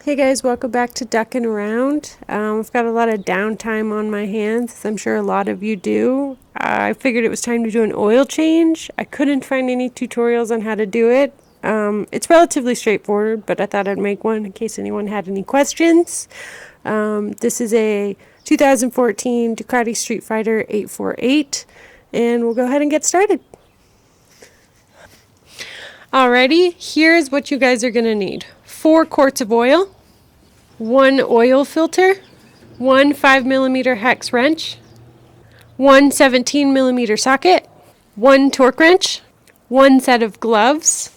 Hey guys, welcome back to Duckin' Around. I've got a lot of downtime on my hands, as I'm sure a lot of you do. I figured it was time to do an oil change. I couldn't find any tutorials on how to do it. It's relatively straightforward, but I thought I'd make one in case anyone had any questions. This is a 2014 Ducati Streetfighter 848, and we'll go ahead and get started. Alrighty, here's what you guys are going to need. 4 quarts of oil, 1 oil filter, 1 5mm hex wrench, 1 17mm socket, 1 torque wrench, 1 set of gloves,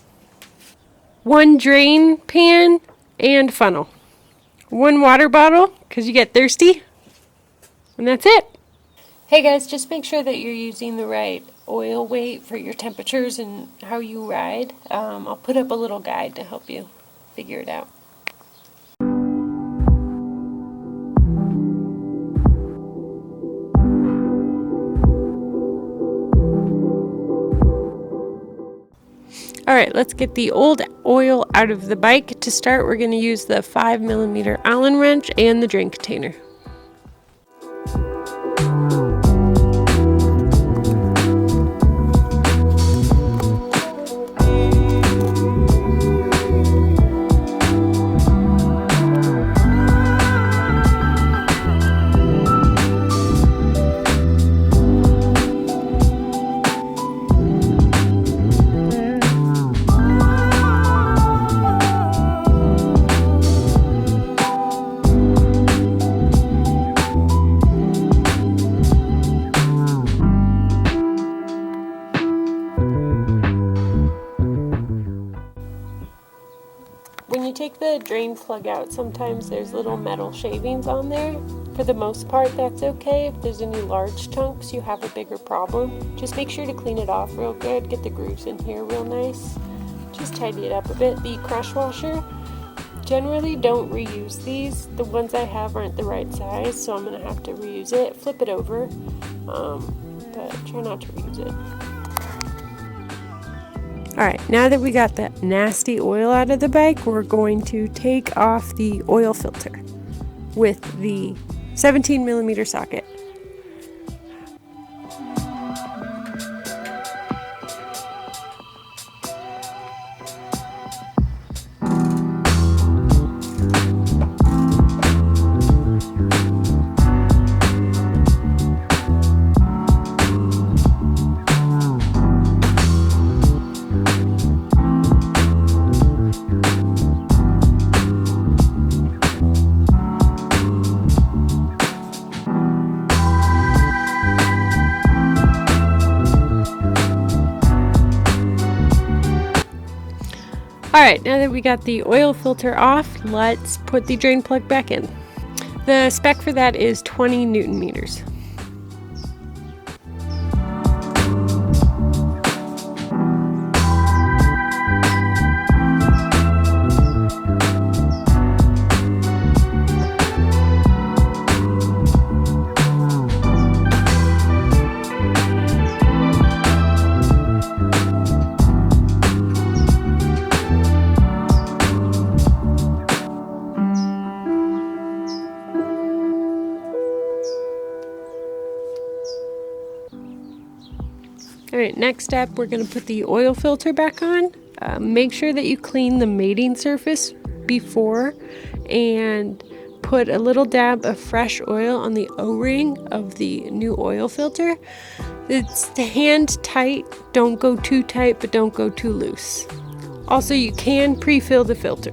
1 drain pan and funnel, 1 water bottle because you get thirsty, and that's it. Hey guys, just make sure that you're using the right oil weight for your temperatures and how you ride. I'll put up a little guide to help you figure it out. Alright, let's get the old oil out of the bike. To start, we're going to use the 5mm Allen wrench and the drain container. When you take the drain plug out, sometimes there's little metal shavings on there. For the most part, that's okay. If there's any large chunks, you have a bigger problem. Just make sure to clean it off real good, get the grooves in here real nice. Just tidy it up a bit. The crush washer, generally don't reuse these. The ones I have aren't the right size, so I'm going to have to reuse it. Flip it over, but try not to reuse it. Alright, now that we got that nasty oil out of the bike, we're going to take off the oil filter with the 17mm socket. Alright, now that we got the oil filter off, let's put the drain plug back in. The spec for that is 20 Newton meters. Alright, next step, we're going to put the oil filter back on. Make sure that you clean the mating surface before and put a little dab of fresh oil on the O-ring of the new oil filter. It's hand tight, don't go too tight, but don't go too loose. Also, you can pre-fill the filter.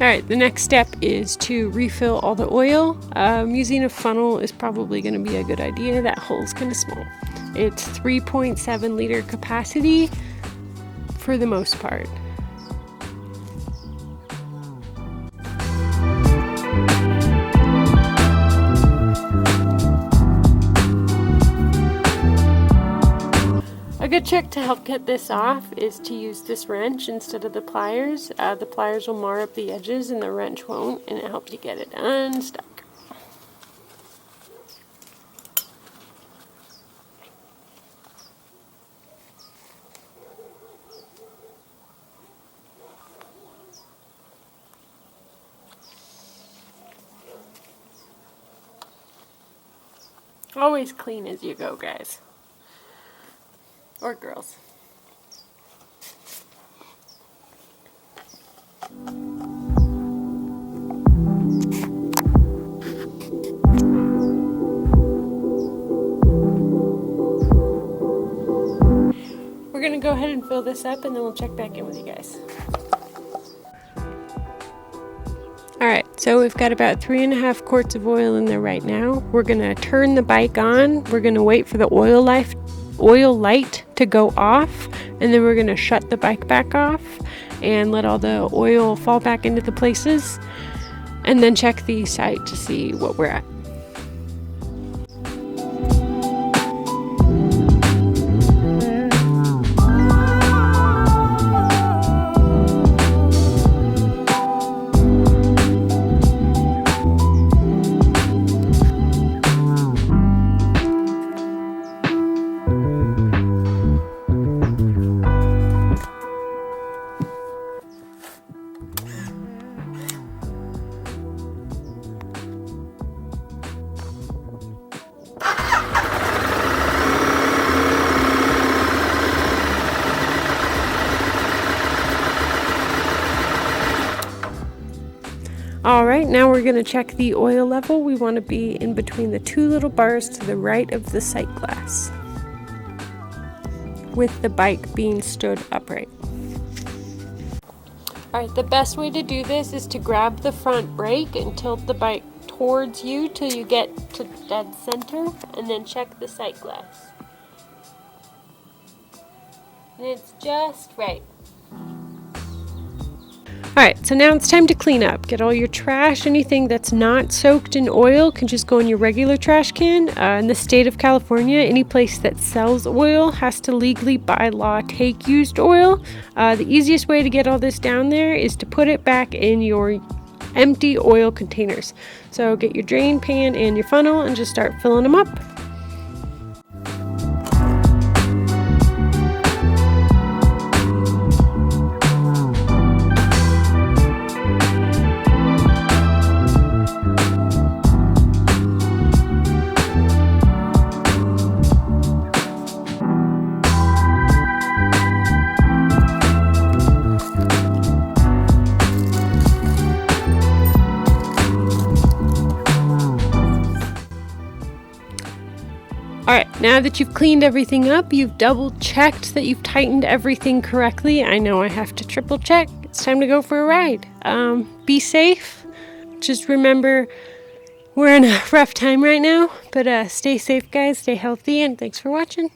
Alright, the next step is to refill all the oil. Using a funnel is probably going to be a good idea. That hole's kind of small. It's 3.7 liter capacity for the most part. A good trick to help get this off is to use this wrench instead of the pliers. The pliers will mar up the edges and the wrench won't, and it helps you get it unstuck. Always clean as you go, guys. Or girls. We're going to go ahead and fill this up and then we'll check back in with you guys. Alright, so we've got about 3.5 quarts of oil in there right now. We're going to turn the bike on. We're going to wait for the oil light to go off, and then we're going to shut the bike back off and let all the oil fall back into the places, and then check the sight to see what we're at. Alright, now we're going to check the oil level. We want to be in between the two little bars to the right of the sight glass, with the bike being stood upright. Alright, the best way to do this is to grab the front brake and tilt the bike towards you till you get to dead center, and then check the sight glass. And it's just right. Alright, so now it's time to clean up. Get all your trash. Anything that's not soaked in oil can just go in your regular trash can. In the state of California, any place that sells oil has to legally, by law, take used oil. The easiest way to get all this down there is to put it back in your empty oil containers. So get your drain pan and your funnel and just start filling them up. Alright, now that you've cleaned everything up, you've double checked that you've tightened everything correctly. I know I have to triple check. It's time to go for a ride. Be safe. Just remember, we're in a rough time right now, but stay safe, guys. Stay healthy, and thanks for watching.